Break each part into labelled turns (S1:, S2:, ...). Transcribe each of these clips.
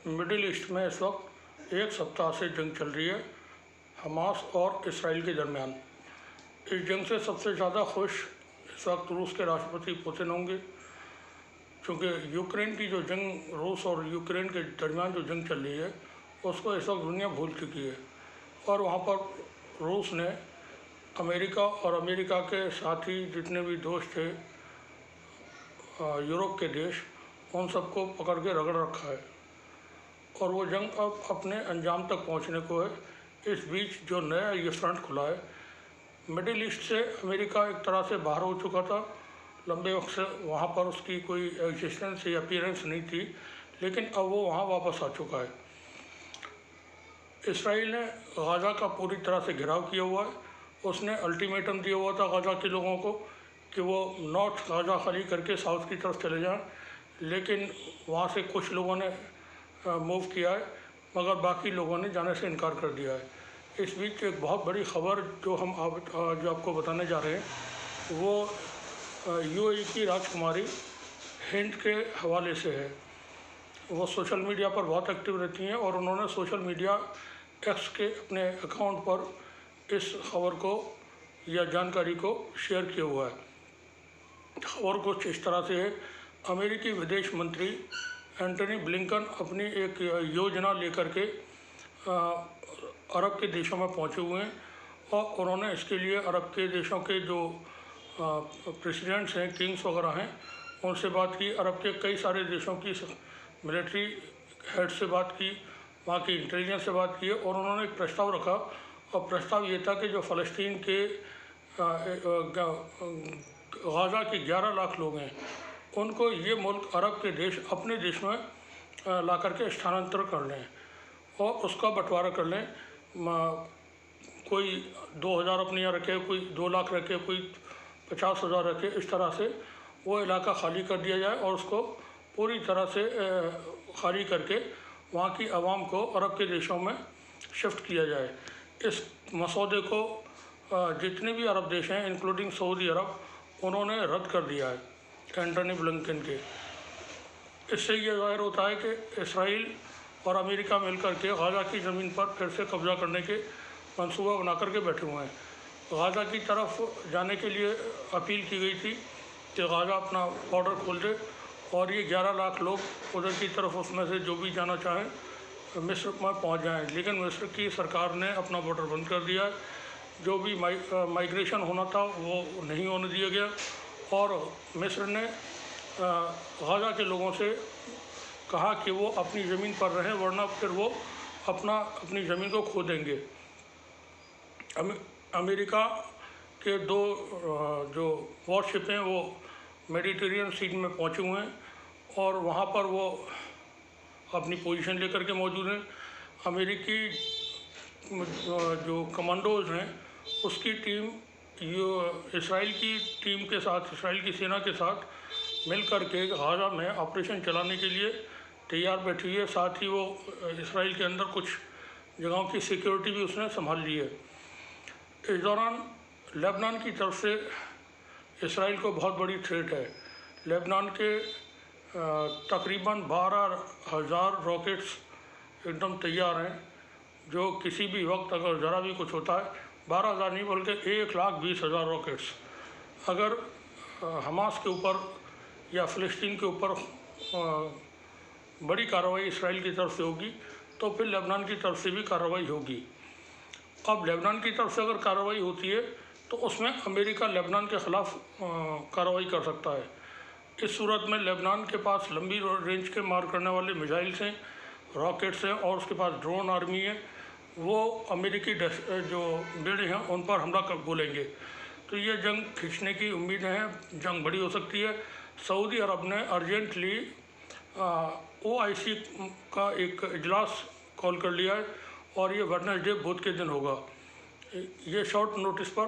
S1: Middle east में इस वक्त एक सप्ताह से जंग चल रही है हमास और इसराइल के दरमियान। इस जंग से सबसे ज़्यादा खुश इस वक्त रूस के राष्ट्रपति पुतिन होंगे, क्योंकि यूक्रेन की जो जंग, रूस और यूक्रेन के दरमियान जो जंग चल रही है उसको इस वक्त दुनिया भूल चुकी है। और वहाँ पर रूस ने अमेरिका और अमेरिका के साथी जितने भी दोस्त थे यूरोप के देश, उन सबको पकड़ के रगड़ रखा है और वो जंग अब अपने अंजाम तक पहुंचने को है। इस बीच जो नया ये फ्रंट खुला है, मिडिल ईस्ट से अमेरिका एक तरह से बाहर हो चुका था, लंबे वक्त से वहाँ पर उसकी कोई एग्जिस्टेंस या अपीयरेंस नहीं थी, लेकिन अब वो वहाँ वापस आ चुका है। इसराइल ने गाज़ा का पूरी तरह से घेराव किया हुआ है। उसने अल्टीमेटम दिया हुआ था गाज़ा के लोगों को कि वो नॉर्थ गाज़ा खाली करके साउथ की तरफ चले जाएं, लेकिन वहाँ से कुछ लोगों ने मूव किया है, मगर बाकी लोगों ने जाने से इनकार कर दिया है। इस बीच एक बहुत बड़ी ख़बर जो हम जो आपको बताने जा रहे हैं, वो यूएई की राजकुमारी हिंद के हवाले से है। वो सोशल मीडिया पर बहुत एक्टिव रहती हैं और उन्होंने सोशल मीडिया एक्स के अपने अकाउंट पर इस खबर को या जानकारी को शेयर किया हुआ है। खबर कुछ इस तरह से है, अमेरिकी विदेश मंत्री एंटनी ब्लिंकन अपनी एक योजना लेकर के अरब के देशों में पहुंचे हुए हैं और उन्होंने इसके लिए अरब के देशों के जो प्रेसिडेंट्स हैं, किंग्स वगैरह हैं, उनसे बात की। अरब के कई सारे देशों की मिलिट्री हेड से बात की, वहाँ की इंटेलिजेंस से बात की और उन्होंने एक प्रस्ताव रखा और प्रस्ताव ये था कि जो फ़लस्तीन के गाज़ा के 11 लाख लोग हैं, उनको ये मुल्क अरब के देश अपने देश में ला करके स्थानांतर कर लें और उसका बंटवारा कर लें। कोई 2000 अपने यहाँ रखे, कोई 2 लाख रखे, कोई 50,000 रखे, इस तरह से वो इलाका खाली कर दिया जाए और उसको पूरी तरह से खाली करके वहाँ की आवाम को अरब के देशों में शिफ्ट किया जाए। इस मसौदे को जितने भी अरब देश हैं इंक्लूडिंग सऊदी अरब, उन्होंने रद्द कर दिया है एंटनी ब्लिंकन के। इससे ये ज़ाहिर होता है कि इसराइल और अमेरिका मिलकर के गाज़ा की ज़मीन पर फिर से कब्ज़ा करने के मंसूबा बना करके बैठे हुए हैं। गाज़ा की तरफ जाने के लिए अपील की गई थी कि गाज़ा अपना बॉर्डर खोल दे और ये 11 लाख लोग उधर की तरफ उसमें से जो भी जाना चाहें मिस्र में पहुंच जाएं, लेकिन मिस्र की सरकार ने अपना बॉर्डर बंद कर दिया है। जो भी माइग्रेशन होना था वो नहीं होने दिया गया और मिस्र ने गाज़ा के लोगों से कहा कि वो अपनी ज़मीन पर रहें, वरना फिर वो अपनी ज़मीन को खो देंगे। अमेरिका के 2 जो वॉरशिप हैं वो मेडिटेरियन सी में पहुंचे हुए हैं और वहाँ पर वो अपनी पोजीशन लेकर के मौजूद हैं। अमेरिकी जो कमांडोज़ हैं उसकी टीम इसराइल की टीम के साथ, इसराइल की सेना के साथ मिल कर के गाज़ा में ऑपरेशन चलाने के लिए तैयार बैठी है। साथ ही वो इसराइल के अंदर कुछ जगहों की सिक्योरिटी भी उसने संभाल ली है। इस दौरान लेबनान की तरफ से इसराइल को बहुत बड़ी थ्रेट है। लेबनान के तकरीबन 12,000 रॉकेट्स एकदम तैयार हैं, जो किसी भी वक्त अगर ज़रा भी कुछ होता है, 12,000 नहीं बल्कि 1,20,000 रॉकेट्स अगर हमास के ऊपर या फ़लस्तीन के ऊपर बड़ी कार्रवाई इसराइल की तरफ से होगी तो फिर लेबनान की तरफ से भी कार्रवाई होगी। अब लेबनान की तरफ से अगर कार्रवाई होती है तो उसमें अमेरिका लेबनान के ख़िलाफ़ कार्रवाई कर सकता है। इस सूरत में लेबनान के पास लंबी रेंज के मार करने वाले मिसाइल्स हैं, रॉकेट्स हैं और उसके पास ड्रोन आर्मी है। वो अमेरिकी जो बेड़े हैं उन पर हमला कर बोलेंगे, तो ये जंग खींचने की उम्मीदें हैं, जंग बड़ी हो सकती है। सऊदी अरब ने अर्जेंटली OIC का एक इजलास कॉल कर लिया है और ये वेडनेसडे बुध के दिन होगा। ये शॉर्ट नोटिस पर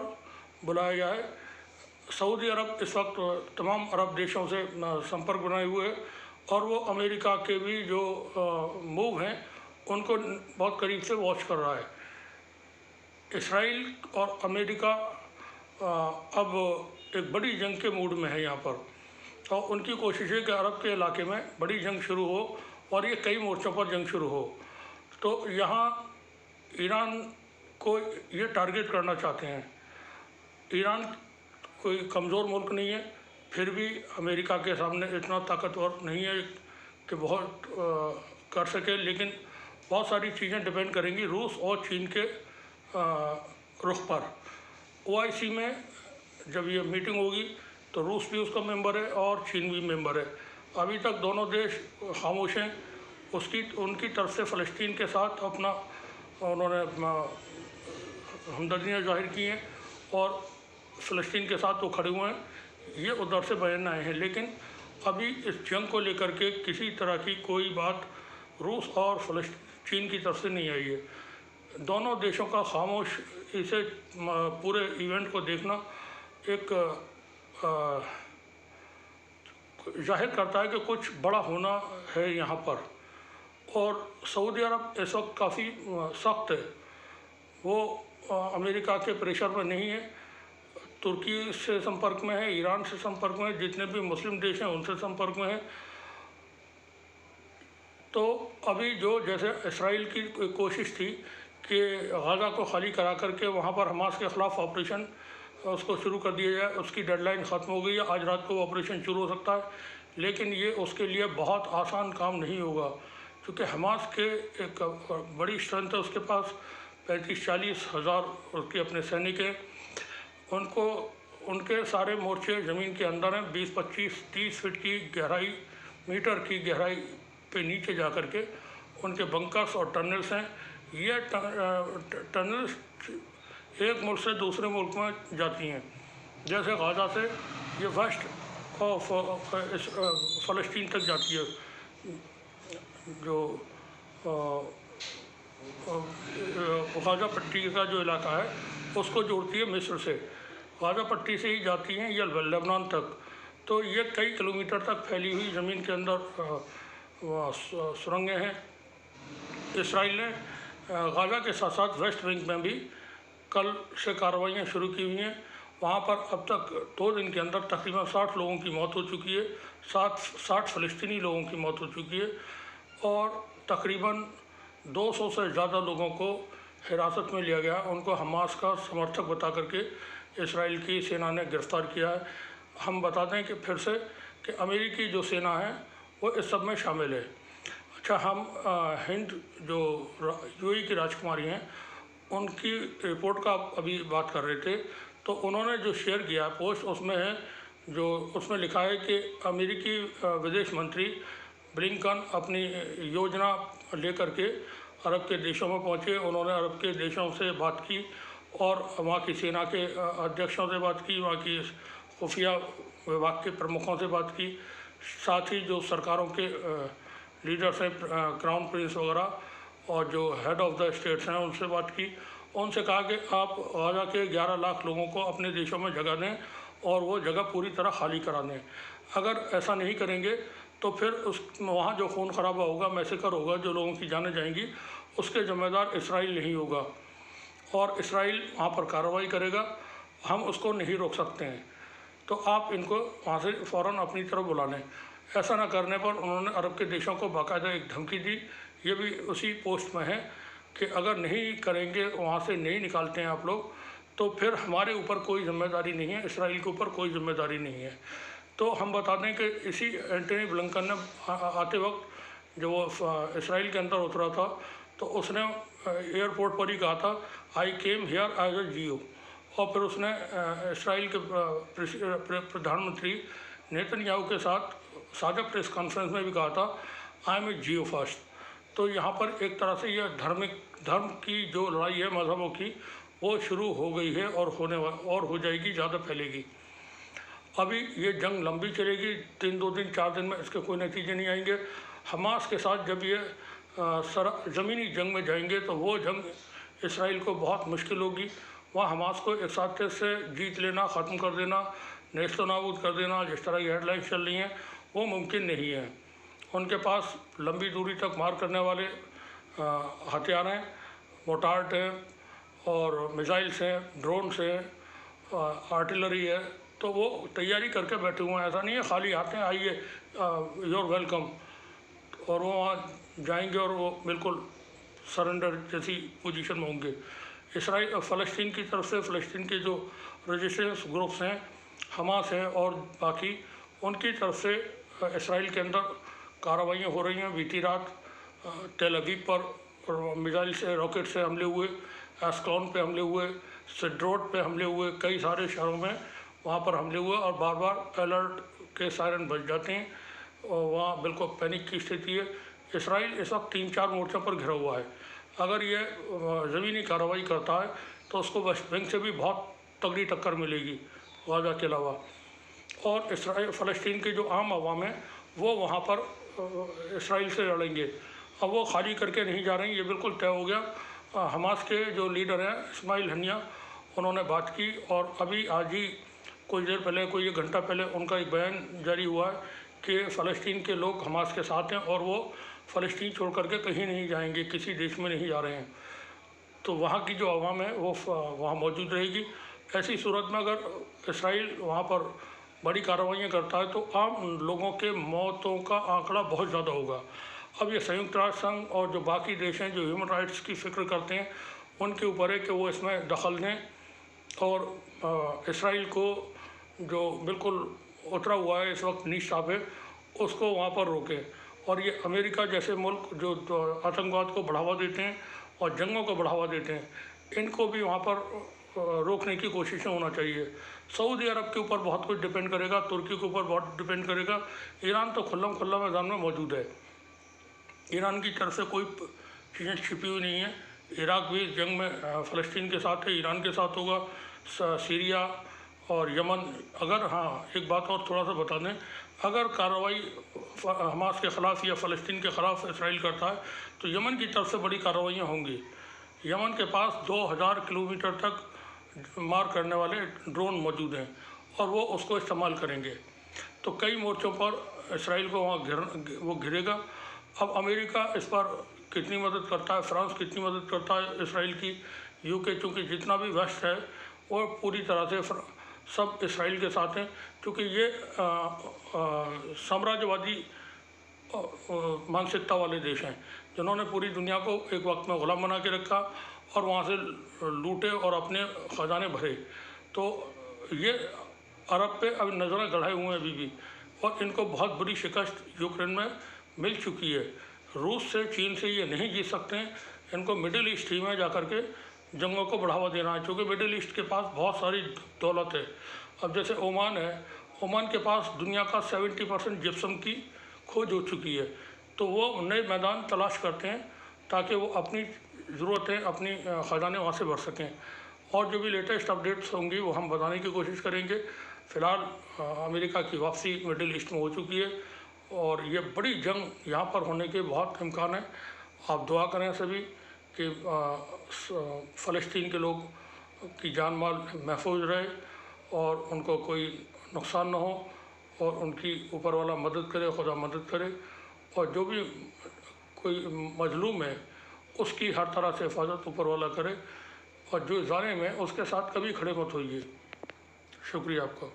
S1: बुलाया गया है। सऊदी अरब इस वक्त तमाम अरब देशों से संपर्क बनाए हुए है और वो अमेरिका के भी जो मूव हैं उनको बहुत करीब से वॉच कर रहा है। इसराइल और अमेरिका अब एक बड़ी जंग के मूड में है यहाँ पर, और उनकी कोशिश है कि अरब के इलाके में बड़ी जंग शुरू हो और ये कई मोर्चों पर जंग शुरू हो। तो यहाँ ईरान को ये टारगेट करना चाहते हैं। ईरान कोई कमज़ोर मुल्क नहीं है, फिर भी अमेरिका के सामने इतना ताकतवर नहीं है कि बहुत कर सके, लेकिन बहुत सारी चीज़ें डिपेंड करेंगी रूस और चीन के रुख पर। OIC में जब ये मीटिंग होगी तो रूस भी उसका मेंबर है और चीन भी मेंबर है। अभी तक दोनों देश खामोश हैं। उनकी तरफ से फ़लस्तीन के साथ अपना उन्होंने हमदर्दियाँ जाहिर की हैं और फ़लस्तीन के साथ वो खड़े हुए हैं, ये उधर से बयान आए हैं। लेकिन अभी इस जंग को लेकर के किसी तरह की कोई बात रूस और चीन की तरफ से नहीं आई है। दोनों देशों का खामोश इसे पूरे इवेंट को देखना एक जाहिर करता है कि कुछ बड़ा होना है यहाँ पर। और सऊदी अरब इस वक्त काफ़ी सख्त है, वो अमेरिका के प्रेशर में नहीं है, तुर्की से संपर्क में है, ईरान से संपर्क में है, जितने भी मुस्लिम देश हैं उनसे संपर्क में है। तो अभी जो जैसे इसराइल की कोशिश थी कि गाज़ा को खाली करा करके वहाँ पर हमास के ख़िलाफ़ ऑपरेशन उसको शुरू कर दिया जाए, उसकी डेडलाइन ख़त्म हो गई है, आज रात को ऑपरेशन शुरू हो सकता है। लेकिन ये उसके लिए बहुत आसान काम नहीं होगा, क्योंकि हमास के एक बड़ी स्ट्रेंथ है, उसके पास 35-40 हज़ार उसके अपने सैनिक हैं। उनको उनके सारे मोर्चे ज़मीन के अंदर हैं, 20-25-30 फीट की गहराई, मीटर की गहराई पे नीचे जा कर के उनके बंकर्स और टनल्स हैं। ये टनल्स एक मुल्क से दूसरे मुल्क में जाती हैं, जैसे गाज़ा से ये वेस्ट ऑफ फ़लस्तीन तक जाती है, जो गाज़ा पट्टी का जो इलाका है उसको जोड़ती है मिस्र से। गाज़ा पट्टी से ही जाती हैं ये लेबनान तक। तो ये कई किलोमीटर तक फैली हुई ज़मीन के अंदर सुरंगें हैं। इसराइल ने गाज़ा के साथ साथ वेस्ट बैंक में भी कल से कार्रवाइयाँ शुरू की हुई हैं। वहाँ पर अब तक 2 दिन के अंदर तकरीबन 60 लोगों की मौत हो चुकी है, 60 फ़लस्तीनी लोगों की मौत हो चुकी है और तकरीबन 200 से ज़्यादा लोगों को हिरासत में लिया गया। उनको हमास का समर्थक बता करके इसराइल की सेना ने गिरफ़्तार किया है। हम बता दें कि फिर से कि अमेरिकी जो सेना है वो इस सब में शामिल है। अच्छा, हम हिंद जो UAE की राजकुमारी हैं उनकी रिपोर्ट का अभी बात कर रहे थे, तो उन्होंने जो शेयर किया पोस्ट उसमें है, जो उसमें लिखा है कि अमेरिकी विदेश मंत्री ब्लिंकन अपनी योजना लेकर के अरब के देशों में पहुँचे। उन्होंने अरब के देशों से बात की और वहाँ की सेना के अध्यक्षों से बात की, वहाँ की खुफिया विभाग के प्रमुखों से बात की, साथ ही जो सरकारों के लीडर्स हैं, क्राउन प्रिंस वगैरह और जो हेड ऑफ़ द स्टेट्स हैं उनसे बात की। उनसे कहा कि आप गाज़ा के 11 लाख लोगों को अपने देशों में जगह दें और वो जगह पूरी तरह खाली करा दें। अगर ऐसा नहीं करेंगे तो फिर वहाँ जो खून खराबा होगा, मैसेकर होगा, जो लोगों की जानें जाएंगी, उसके ज़िम्मेदार इसराइल नहीं होगा और इसराइल वहाँ पर कार्रवाई करेगा। हम उसको नहीं रोक सकते हैं, तो आप इनको वहाँ से फ़ौरन अपनी तरफ बुला लें। ऐसा ना करने पर उन्होंने अरब के देशों को बाकायदा एक धमकी दी, ये भी उसी पोस्ट में है कि अगर नहीं करेंगे, वहाँ से नहीं निकालते हैं आप लोग, तो फिर हमारे ऊपर कोई जिम्मेदारी नहीं है, इसराइल के ऊपर कोई जिम्मेदारी नहीं है। तो हम बता दें कि इसी एंटनी ब्लिंकन ने आते वक्त जो वो इसराइल के अंदर उतरा था तो उसने एयरपोर्ट पर ही कहा था, आई केम हियर एज अ जियो। और फिर उसने इसराइल के प्रधानमंत्री नेतन्याहू के साथ साझा प्रेस कॉन्फ्रेंस में भी कहा था, I M A Jio first. तो यहाँ पर एक तरह से यह धर्म की जो लड़ाई है मज़हबों की, वो शुरू हो गई है और हो जाएगी, ज़्यादा फैलेगी। अभी ये जंग लंबी चलेगी, 2 दिन 4 दिन में इसके कोई नतीजे नहीं आएंगे। हमास के साथ जब ये ज़मीनी जंग में जाएंगे तो वो जंग इसराइल को बहुत मुश्किल होगी। वहाँ हमास को एक साथ से जीत लेना, ख़त्म कर देना, नेस्तो नाबूद कर देना, जिस तरह की हेडलाइंस चल रही हैं, वो मुमकिन नहीं है। उनके पास लंबी दूरी तक मार करने वाले हथियार हैं, मोटार्ट हैं और मिसाइल्स हैं, ड्रोन्स हैं, आर्टिलरी है, तो वो तैयारी करके बैठे हुए हैं। ऐसा नहीं है खाली आते हैं, आइए योर वेलकम। और वो वहाँ जाएंगे और वो बिल्कुल सरेंडर जैसी पोजीशन में होंगे। इसराइल फ़लस्तीन की तरफ से फ़लस्तीन के जो रेजिस्टेंस ग्रुप्स हैं, हमास हैं और बाकी, उनकी तरफ से इसराइल के अंदर कार्रवाइयाँ हो रही हैं। बीती रात तेल अवीव पर मिसाइल से, रॉकेट से हमले हुए, एस्कलॉन पे हमले हुए, सिड्रोट पे हमले हुए, कई सारे शहरों में वहाँ पर हमले हुए और बार बार अलर्ट के सायरन बज जाते हैं और वहाँ बिल्कुल पैनिक की स्थिति है। इसराइल इस वक्त 3-4 मोर्चों पर घिरा हुआ है। अगर ये ज़मीनी कार्रवाई करता है तो उसको वेस्ट बैंक से भी बहुत तगड़ी टक्कर मिलेगी गाज़ा के अलावा। और इसराइल फ़लस्तीन के जो आम आवाम है वो वहाँ पर इसराइल से लड़ेंगे। अब वो खाली करके नहीं जा रहे हैं, ये बिल्कुल तय हो गया। हमास के जो लीडर हैं इस्माइल हनिया, उन्होंने बात की और अभी आज ही कुछ देर पहले, कोई 1 घंटा पहले उनका एक बयान जारी हुआ है कि फ़लस्तीन के लोग हमास के साथ हैं और वो फ़लस्तीन छोड़ करके कहीं नहीं जाएंगे, किसी देश में नहीं जा रहे हैं। तो वहाँ की जो आवाम है वो वहाँ मौजूद रहेगी। ऐसी सूरत में अगर इसराइल वहाँ पर बड़ी कार्रवाइयाँ करता है तो आम लोगों के मौतों का आंकड़ा बहुत ज़्यादा होगा। अब ये संयुक्त राष्ट्र संघ और जो बाकी देश हैं जो ह्यूमन राइट्स की फ़िक्र करते हैं, उनके ऊपर है कि वो इसमें दखल दें और इसराइल को जो बिल्कुल उतरा हुआ है इस वक्त नीचा पे, उसको वहाँ पर रोकें। और ये अमेरिका जैसे मुल्क जो आतंकवाद को बढ़ावा देते हैं और जंगों को बढ़ावा देते हैं, इनको भी वहाँ पर रोकने की कोशिशें होना चाहिए। सऊदी अरब के ऊपर बहुत कुछ डिपेंड करेगा, तुर्की के ऊपर बहुत डिपेंड करेगा। ईरान तो खुल्लम खुल्ला मैदान में मौजूद है, ईरान की तरफ से कोई चीज़ें छिपी हुई नहीं है। इराक भी जंग में फ़लस्तीन के साथ है, ईरान के साथ होगा, सीरिया और यमन। अगर एक बात और थोड़ा सा बता दें, अगर कार्रवाई हमास के ख़िलाफ़ या फ़लस्तीन के ख़िलाफ़ इसराइल करता है तो यमन की तरफ से बड़ी कार्रवाइयाँ होंगी। यमन के पास 2000 किलोमीटर तक मार करने वाले ड्रोन मौजूद हैं और वो उसको इस्तेमाल करेंगे। तो कई मोर्चों पर इसराइल को वहाँ घिरेगा। अब अमेरिका इस पर कितनी मदद करता है, फ्रांस कितनी मदद करता है इसराइल की, यूके, चूँकि जितना भी वेस्ट है वो पूरी तरह से सब इसराइल के साथ हैं, क्योंकि ये साम्राज्यवादी मानसिकता वाले देश हैं जिन्होंने पूरी दुनिया को एक वक्त में गुलाम बना के रखा और वहाँ से लूटे और अपने ख़जाने भरे। तो ये अरब पे अब नज़रें गड़ाए हुए हैं अभी भी, और इनको बहुत बुरी शिकस्त यूक्रेन में मिल चुकी है। रूस से, चीन से ये नहीं जीत सकते हैं, इनको मिडिल ईस्ट ही में जा कर के जंगों को बढ़ावा देना है, क्योंकि मिडिल ईस्ट के पास बहुत सारी दौलत है। अब जैसे ओमान है, ओमान के पास दुनिया का 70% जिप्सम की खोज हो चुकी है, तो वो नए मैदान तलाश करते हैं ताकि वो अपनी ज़रूरतें, अपनी ख़जाने वहाँ से भर सकें। और जो भी लेटेस्ट अपडेट्स होंगी वो हम बताने की कोशिश करेंगे। फ़िलहाल अमेरिका की वापसी मिडिल ईस्ट में हो चुकी है और ये बड़ी जंग यहाँ पर होने के बहुत इम्कान है। आप दुआ करें सभी कि फ़लस्तीन के लोग की जान माल महफूज रहे और उनको कोई नुकसान न हो और उनकी ऊपर वाला मदद करे, खुदा मदद करे। और जो भी कोई मजलूम है उसकी हर तरह से हिफाजत ऊपर वाला करे, और जो ज़ालिम है उसके साथ कभी खड़े मत होइए। शुक्रिया आपका।